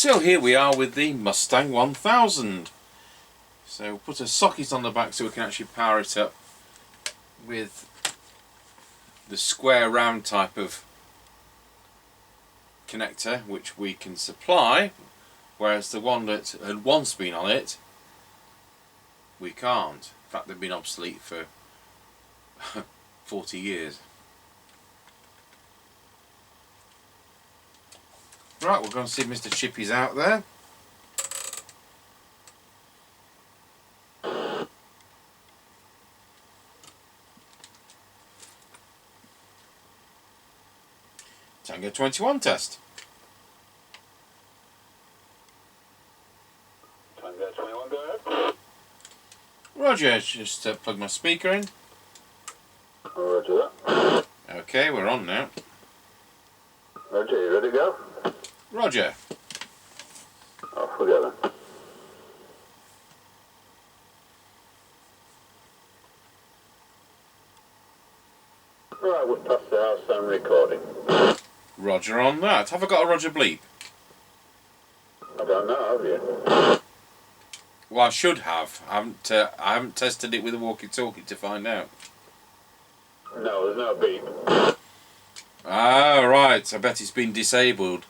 So here we are with the Mustang 1000. So we'll put a socket on the back so we can actually power it up with the square round type of connector which we can supply, whereas the one that had once been on it we can't. In fact, they've been obsolete for 40 years. Right, we're going to see Mr Chippie's out there. Tango 21 test. Tango 21, go ahead. Roger, just plug my speaker in. Roger that. Okay, we're on now. Roger, you ready to go? Roger. Off we go then. Right, we're past the house and recording. Roger on that. Have I got a Roger bleep? I don't know, have you? Well, I should have. I haven't tested it with a walkie-talkie to find out. No, there's no beep. Ah, right. I bet it's been disabled.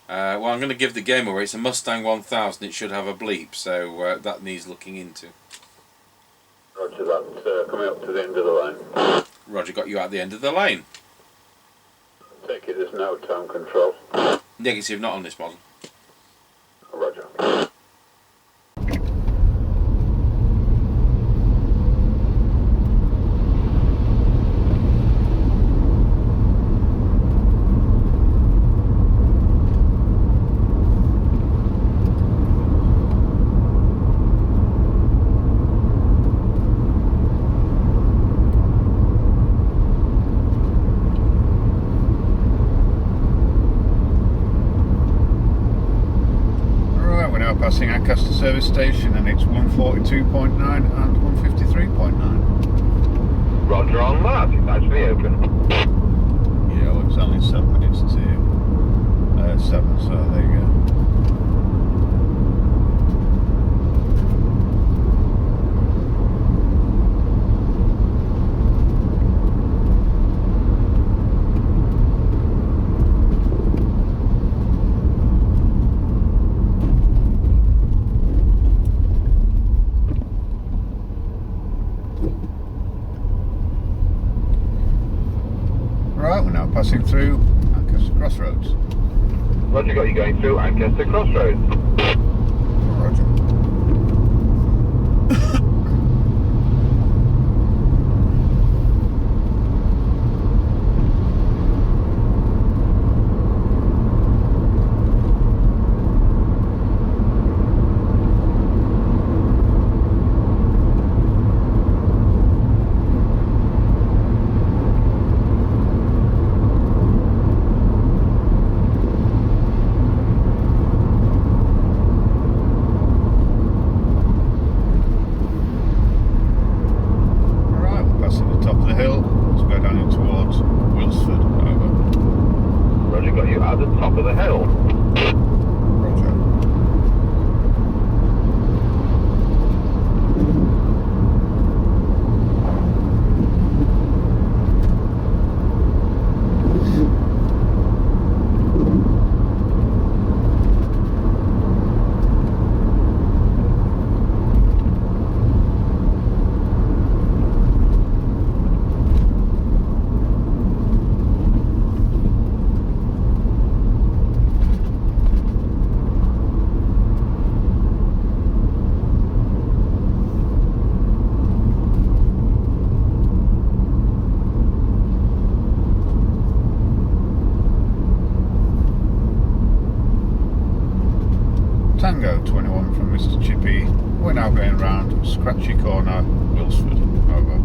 Well, I'm going to give the game away. It's a Mustang 1000. It should have a bleep, so that needs looking into. Roger that. Coming up to the end of the line. Roger got you at the end of the lane. Take it as no tone control. Negative, not on this model. Roger. Passing Ancaster service station, and it's 142.9 and 153.9. Roger on that. It's actually open. Yeah, well, it's only 7 minutes to 7, so there you go. Right, we're now passing through Ancaster Crossroads. Roger got you going through Ancaster Crossroads. Roger. Top of the hill. Roger. Tango 21 from Mr Chippie. We're now going round Scratchy Corner, Wilsford. Over.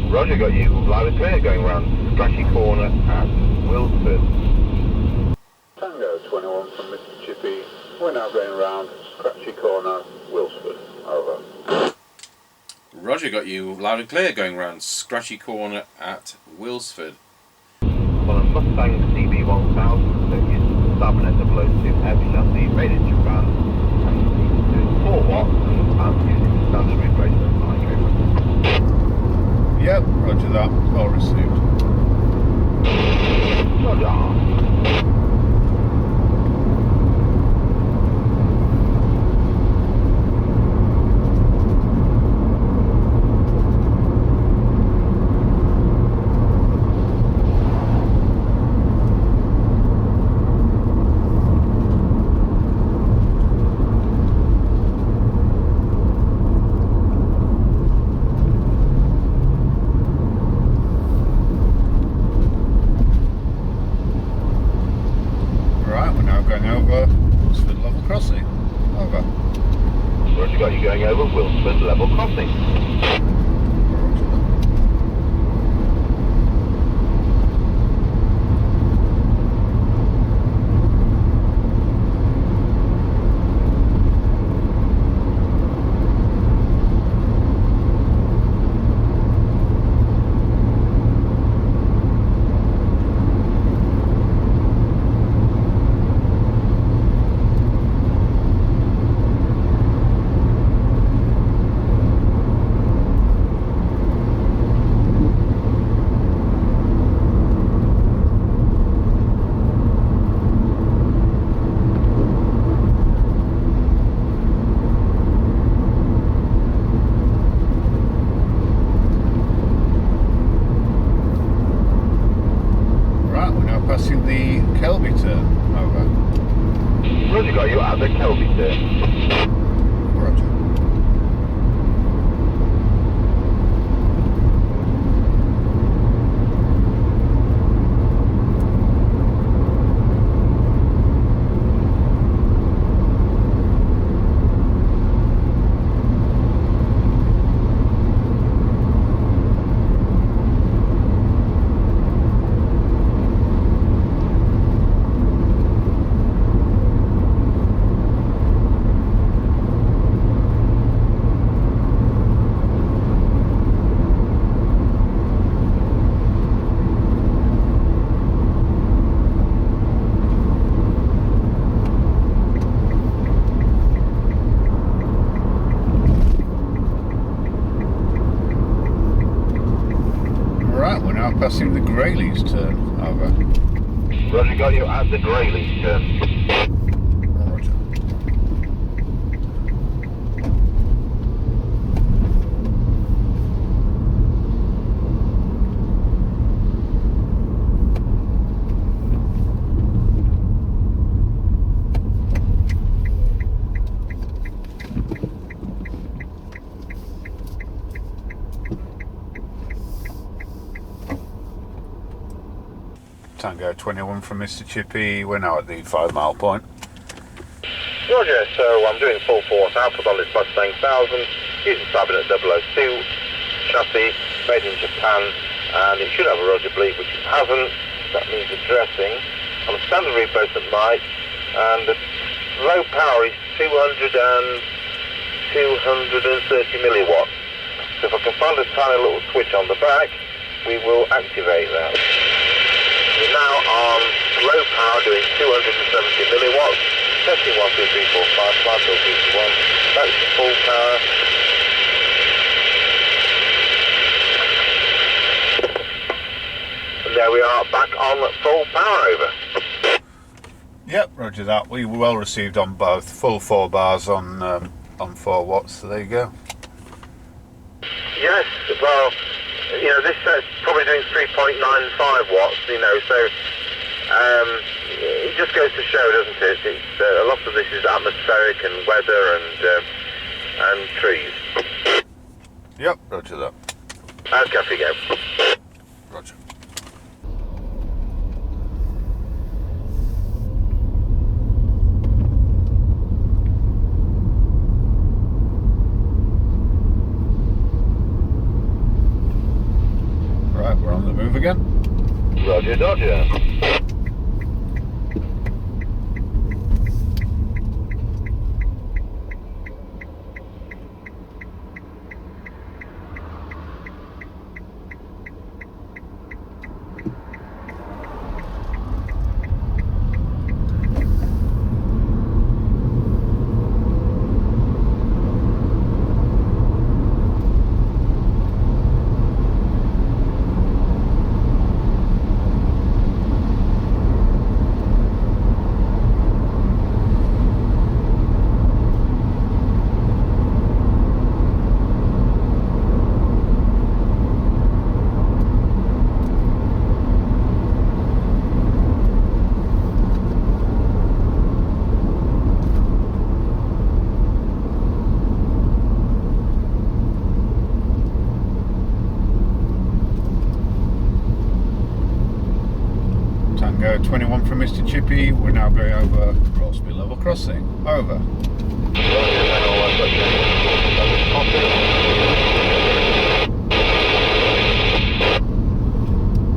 Roger got you loud and clear going round Scratchy Corner at Wilsford. Tango 21 from Mr Chippie. We're now going round Scratchy Corner, Wilsford. Over. Roger got you loud and clear going round Scratchy Corner at Wilsford. On a Mustang CB1000, so use Cybernett F chassis made in Japan, and doing 4 watts and using the standard replacement micro. Yep, roger that, well received. Roger. Going over Wilsford level crossing. Over. Roger, got you going over Wilsford level crossing. Roger that. Passing the Kelby turn, over. Roger, got you at the Kelby turn. Roger. Passing the Grayleys turn, over. Roger, got you at the Grayleys turn. Roger. Tango 21 from Mr Chippie, we're now at the 5 mile point. Roger, so I'm doing full force output on this Mustang 1000 using Cybernett 002 chassis made in Japan, and it should have a Roger bleep, which it hasn't. That means addressing on a standard replacement mic, and the low power is 230 milliwatts. So if I can find a tiny little switch on the back, we will activate that. We're now on low power doing 270 milliwatts. Testing 1, 2, 3, 4, 5, 5 till 51. That's full power. And there we are, back on full power, over. Yep, roger that. We were well received on both. Full 4 bars on 4 watts, so there you go. Yes, well, you know, this set's probably doing 3.95 watts, you know, so it just goes to show, doesn't it? It's, a lot of this is atmospheric and weather and trees. Yep, roger that. Okay, off you go. Roger. Right, we're on the move again. Roger, Dodger. 21 from Mr Chippie, we're now going over Roseby level crossing. Over.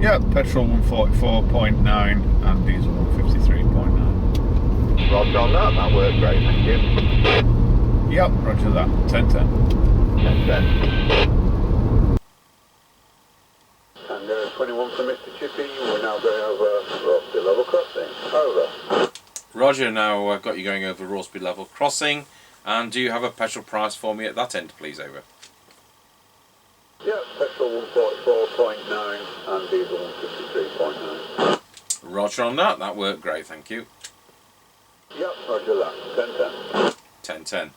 Yep, petrol 144.9 and diesel 153.9. Roger on that, that worked great, thank you. Yep, roger that. 10-10. 10-10. Tango 21 from Mr Chippie, we're now going over Roseby level crossing. Over. Roger, now I've got you going over Roseby level crossing. And do you have a petrol price for me at that end, please? Over. Yep, petrol 144.9 and diesel 153.9. Roger on that. That worked great, thank you. Yep, roger that. 10-10. 10-10.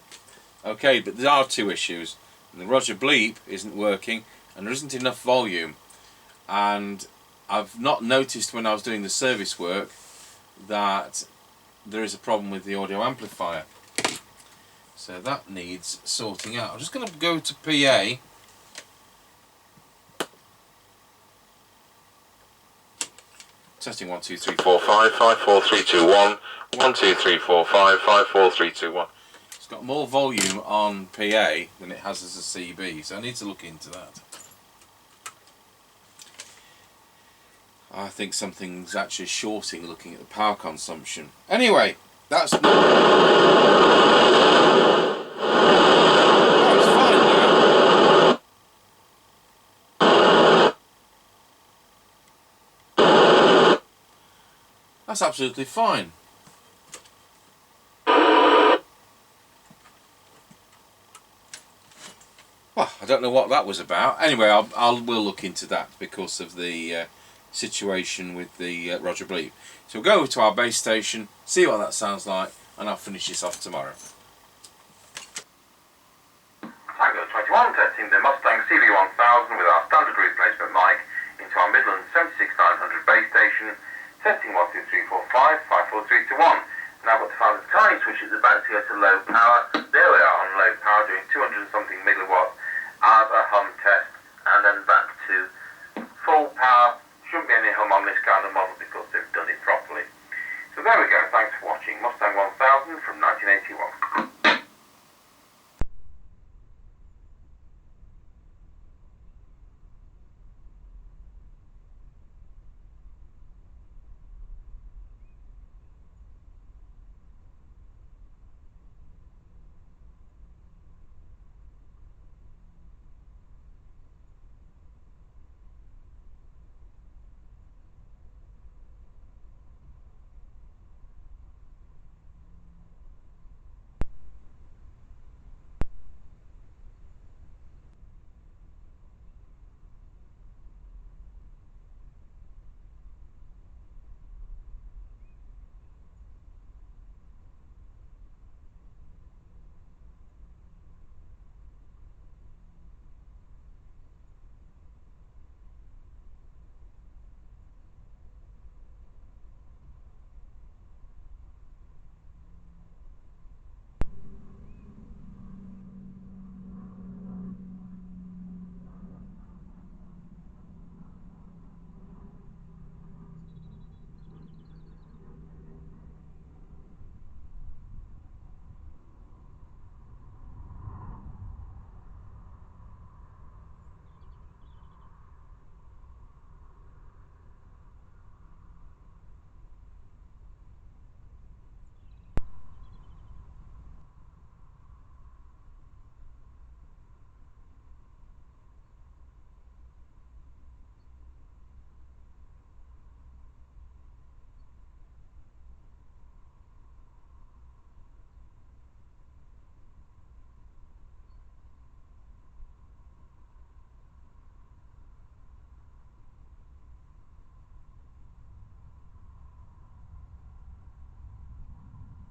Okay, but there are two issues. The Roger bleep isn't working and there isn't enough volume. And I've not noticed when I was doing the service work that there is a problem with the audio amplifier. So that needs sorting out. I'm just going to go to PA. Testing 1 2 3 4 5 5 4 3 2 1 1 2 3 4 5 5 4 3 2 1. It's got more volume on PA than it has as a CB, so I need to look into that. I think something's actually shorting looking at the power consumption. Anyway, that's fine now. That's absolutely fine. Well, I don't know what that was about. Anyway, we'll look into that because of the situation with the Roger bleep. So we'll go over to our base station, see what that sounds like, and I'll finish this off tomorrow. Tango 21 testing the Mustang CB1000 with our standard replacement mic into our Midland 76900 base station. Testing 1 2 3 4 5 5 4 3 2 1. Now I've got to find the tiny switch is about to go to low power. There we are on low power, doing 200 and something milliwatts as a hum test, and then back to full power. Shouldn't be any hum on this kind of model because they've done it properly. So there we go, thanks for watching Mustang 1000 from 1981.